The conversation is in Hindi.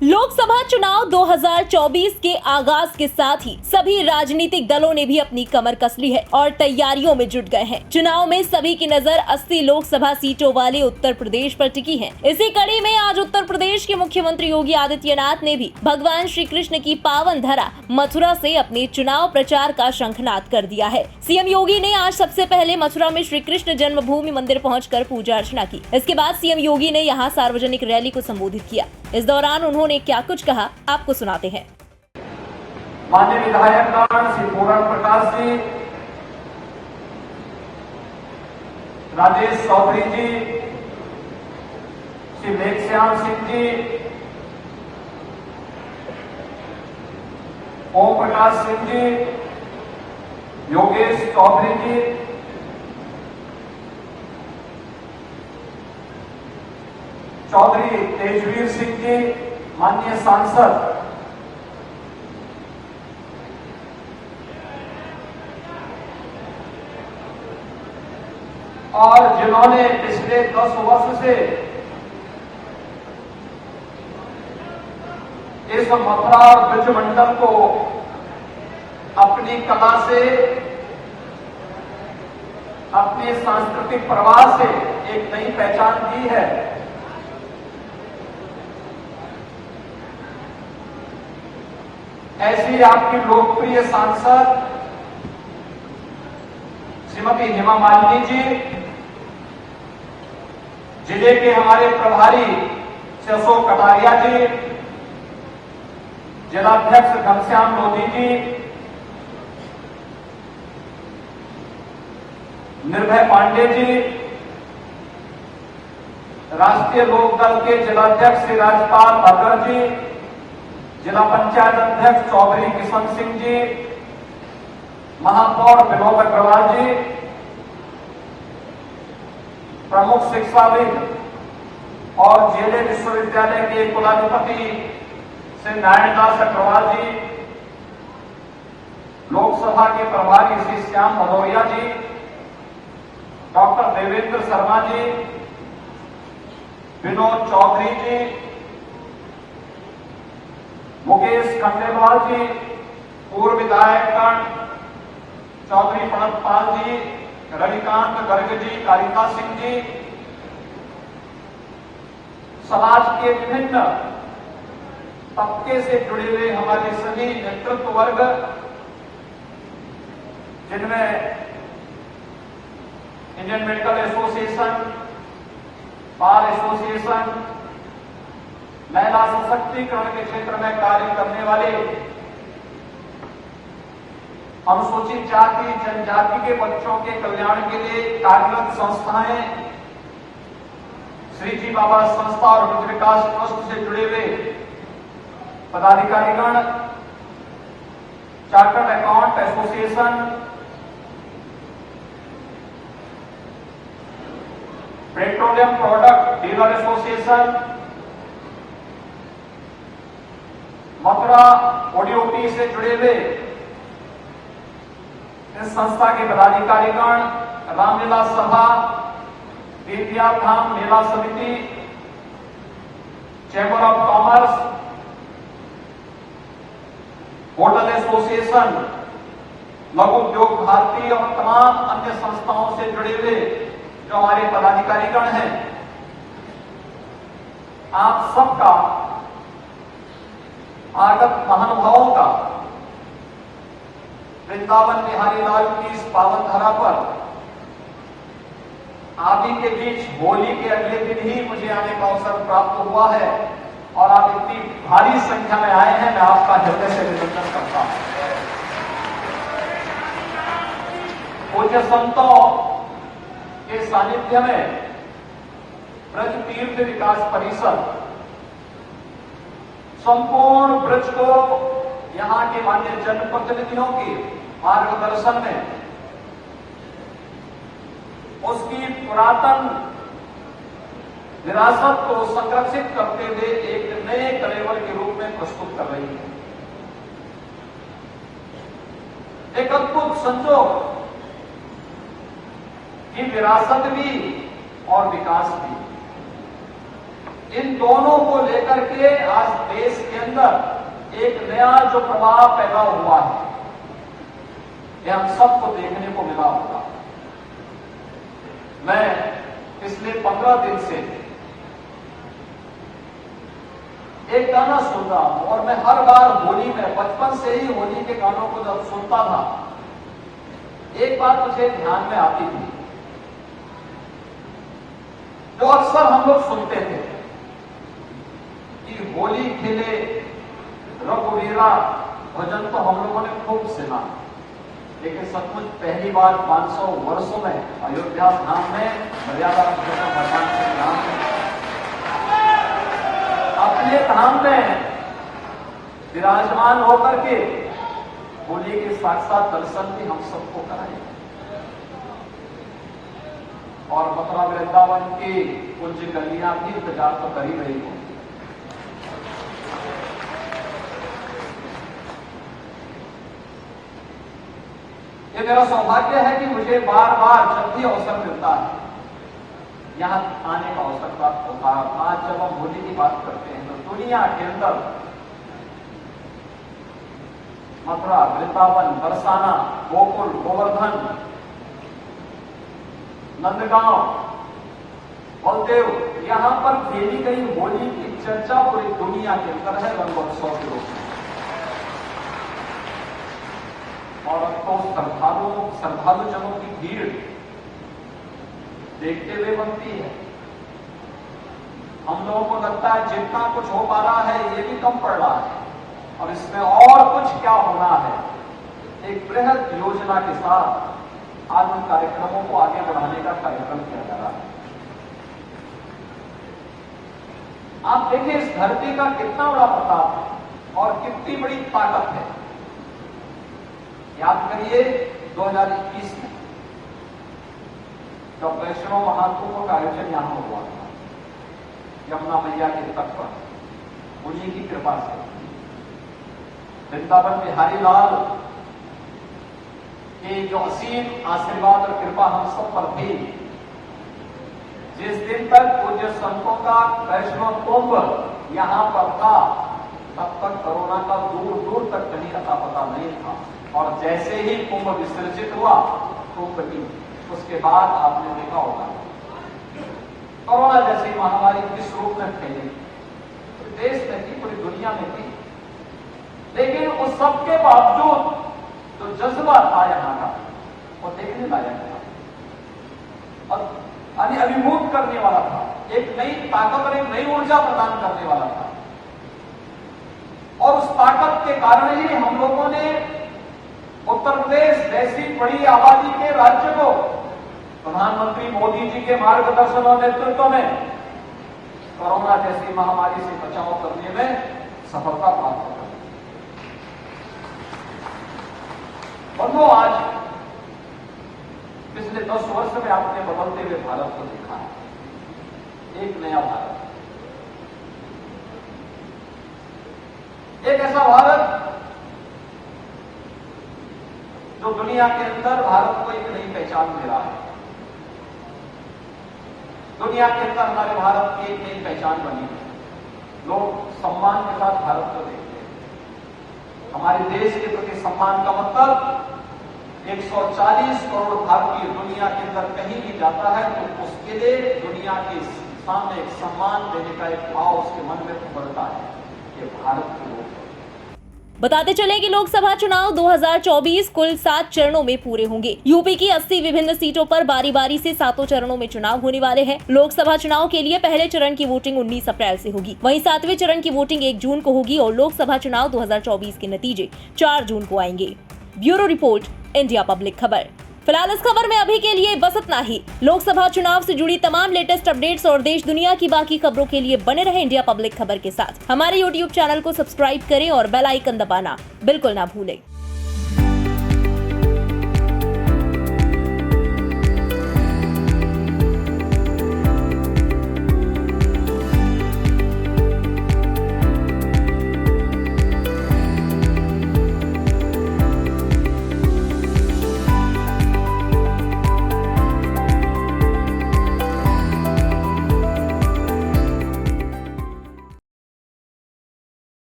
लोकसभा चुनाव 2024 के आगाज के साथ ही सभी राजनीतिक दलों ने भी अपनी कमर कस ली है और तैयारियों में जुट गए हैं। चुनाव में सभी की नजर 80 लोकसभा सीटों वाले उत्तर प्रदेश पर टिकी है। इसी कड़ी में आज उत्तर प्रदेश के मुख्यमंत्री योगी आदित्यनाथ ने भी भगवान श्री कृष्ण की पावन धरा मथुरा से अपने चुनाव प्रचार का शंखनाद कर दिया है। सीएम योगी ने आज सबसे पहले मथुरा में श्री कृष्ण जन्मभूमि मंदिर पहुंचकर पूजा अर्चना की। इसके बाद सीएम योगी ने यहां सार्वजनिक रैली को संबोधित किया। इस दौरान उन्होंने क्या कुछ कहा, आपको सुनाते हैं। माननीय विधायकगण श्री पूरण प्रकाश जी, राजेश चौधरी जी, श्री मेघश्याम सिंह जी, ओम प्रकाश सिंह जी, योगेश चौधरी जी, चौधरी तेजवीर सिंह जी, माननीय सांसद और जिन्होंने पिछले 10 वर्ष से इस मथुरा और ब्रज मंडल को अपनी कला से, अपने सांस्कृतिक प्रवाह से एक नई पहचान दी है। ऐसी आपकी लोकप्रिय सांसद श्रीमती हेमा मालिनी जी, जिले के हमारे प्रभारी श्री अशोक कटारिया जी, जिलाध्यक्ष घनश्याम लोधी जी, निर्भय पांडे जी, राष्ट्रीय लोकदल के जिलाध्यक्ष श्री राजपाल भगत जी, जिला पंचायत अध्यक्ष चौधरी किशन सिंह जी, महापौर विनोद अग्रवाल जी, प्रमुख शिक्षाविद और जेले विश्वविद्यालय के कुलाधिपति श्री नारायणदास अग्रवाल जी, लोकसभा के प्रभारी श्री श्याम भदौरिया जी, डॉक्टर देवेंद्र शर्मा जी, विनोद चौधरी जी, मुकेश खंडेलवाल जी, पूर्व विधायकगण चौधरी प्रणतपाल जी, रविकांत गर्ग जी, कारिका सिंह जी, समाज के विभिन्न तबके से जुड़े हुए हमारे सभी नेतृत्व वर्ग, जिनमें Indian medical association, bar association, महिला सशक्तिकरण के क्षेत्र में कार्य करने वाले अनुसूचित जाति जनजाति के बच्चों के कल्याण के लिए कार्यरत संस्थाएं, श्री जी बाबा संस्था और ब्रज विकास ट्रस्ट से जुड़े हुए पदाधिकारीगण, chartered account association, petroleum product dealer association, Mathura ODOP से जुड़े हुए इस संस्था के पदाधिकारीगण, रामलीला सभा, तीर्थ धाम मेला समिति, chamber of commerce, hotel association, लघु उद्योग भारती और तमाम अन्य संस्थाओं से जुड़े हुए जो हमारे पदाधिकारीगण हैं, आप सबका आगत महानुभावों का वृंदावन बिहारी लाल की इस पावन धरा पर आप ही के बीच होली के अगले दिन ही मुझे आने का अवसर प्राप्त हुआ है और आप इतनी भारी संख्या में आए हैं, मैं आपका हृदय से अभिनंदन करता हूं। पूज्य संतों के सानिध्य में ब्रज तीर्थ विकास परिषद संपूर्ण ब्रज को यहां के माननीय जनप्रतिनिधियों के मार्गदर्शन में उसकी पुरातन विरासत को संरक्षित करते हुए एक नए कलेवर के रूप में प्रस्तुत कर रही है। एक अद्भुत संजोग की विरासत भी और विकास भी। इन दोनों को लेकर के आज देश के अंदर एक नया जो प्रभाव पैदा हुआ है, यह हम सबको देखने को मिला होगा। मैं पिछले 15 दिन से एक गाना सुन रहा हूं और मैं हर बार होली में, बचपन से ही होली के गानों को जब सुनता था, एक बात मुझे ध्यान में आती थी, जो अक्सर हम लोग सुनते थे कि होली खेले रघुवीरा भजन तो हम लोगों ने खूब सुना, लेकिन सचमुच पहली बार 500 वर्षों में अयोध्या धाम में मर्यादा पुरुषोत्तम भगवान श्री राम ने अपने धाम में विराजमान होकर के होली के साक्षात दर्शन भी हम सबको कराए और मथुरा वृंदावन की कुछ गलियां भी इंतजार तो कर ही रही हो। ये मेरा सौभाग्य है कि मुझे बार बार जब भी अवसर मिलता है यहां आने का अवसर प्राप्त होता है। आज जब हम होली की बात करते हैं तो दुनिया के अंदर मथुरा, वृंदावन, बरसाना, गोकुल, गोवर्धन, नंदगांव, बलदेव, यहां पर खेली गई होली की चर्चा पूरी दुनिया के अंदर है रंगोत्सव के रूप में। और अब तो श्रद्धालु जनों की भीड़ देखते हुए बनती है। हम लोगों को लगता है जितना कुछ हो पा रहा है ये भी कम पड़ रहा है और इसमें और कुछ क्या होना है। एक बृहद योजना के साथ आज उन कार्यक्रमों को आगे बढ़ाने का कार्यक्रम किया जा रहा है। आप देखिए इस धरती का कितना बड़ा प्रताप है और कितनी बड़ी ताकत है। याद करिए 2021 में जब वैष्णव महाकुंभ का आयोजन यहां हुआ था यमुना मैया के तट पर, उन्हीं की कृपा से वृंदावन बिहारी लाल के जो असीम आशीर्वाद और कृपा हम सब पर थी। जिस दिन तक पूज्य संतों का वैष्णव कुंभ यहां पर था तब तक कोरोना का दूर दूर तक कहीं अता पता नहीं था और जैसे ही कुंभ विसर्जित हुआ कुंभ की उसके बाद आपने देखा होगा कोरोना जैसी महामारी किस रूप में फैली, पूरे देश में थी, पूरी दुनिया में थी, लेकिन उस सबके बावजूद जो जज्बा था यहां का वो देखने लायक था और अभिभूत करने वाला था। एक नई ताकत और एक नई ऊर्जा प्रदान करने वाला था और उस ताकत के कारण ही हम लोगों ने उत्तर प्रदेश जैसी बड़ी आबादी के राज्य को प्रधानमंत्री मोदी जी के मार्गदर्शन और नेतृत्व में कोरोना जैसी महामारी से बचाव करने में सफलता प्राप्त कर। बंधु, आज पिछले 10 वर्ष में आपने बदलते हुए भारत को देखा है। एक नया भारत, एक ऐसा भारत जो दुनिया के अंदर भारत को एक नई पहचान दे रहा है। दुनिया के अंदर हमारे भारत की एक नई पहचान बनी है। लोग सम्मान के साथ भारत को देखते हैं। हमारे देश के प्रति सम्मान का मतलब 140 करोड़ भारतीय दुनिया के अंदर कहीं भी जाता है तो उसके लिए दुनिया के सामने एक सम्मान देने का एक भाव उसके मन में उभरता है। ये भारत के लोग। बताते चले कि लोकसभा चुनाव 2024 कुल 7 चरणों में पूरे होंगे। यूपी की 80 विभिन्न सीटों पर बारी बारी से 7 चरणों में चुनाव होने वाले हैं। लोकसभा चुनाव के लिए पहले चरण की वोटिंग 19 अप्रैल से होगी, वहीं 7वें चरण की वोटिंग 1 जून को होगी और लोकसभा चुनाव 2024 के नतीजे 4 जून को आएंगे। ब्यूरो रिपोर्ट, इंडिया पब्लिक खबर। फिलहाल इस खबर में अभी के लिए बस इतना ही। लोकसभा चुनाव से जुड़ी तमाम लेटेस्ट अपडेट्स और देश दुनिया की बाकी खबरों के लिए बने रहे इंडिया पब्लिक खबर के साथ। हमारे YouTube चैनल को सब्सक्राइब करें और बेल आइकन दबाना बिल्कुल ना भूलें।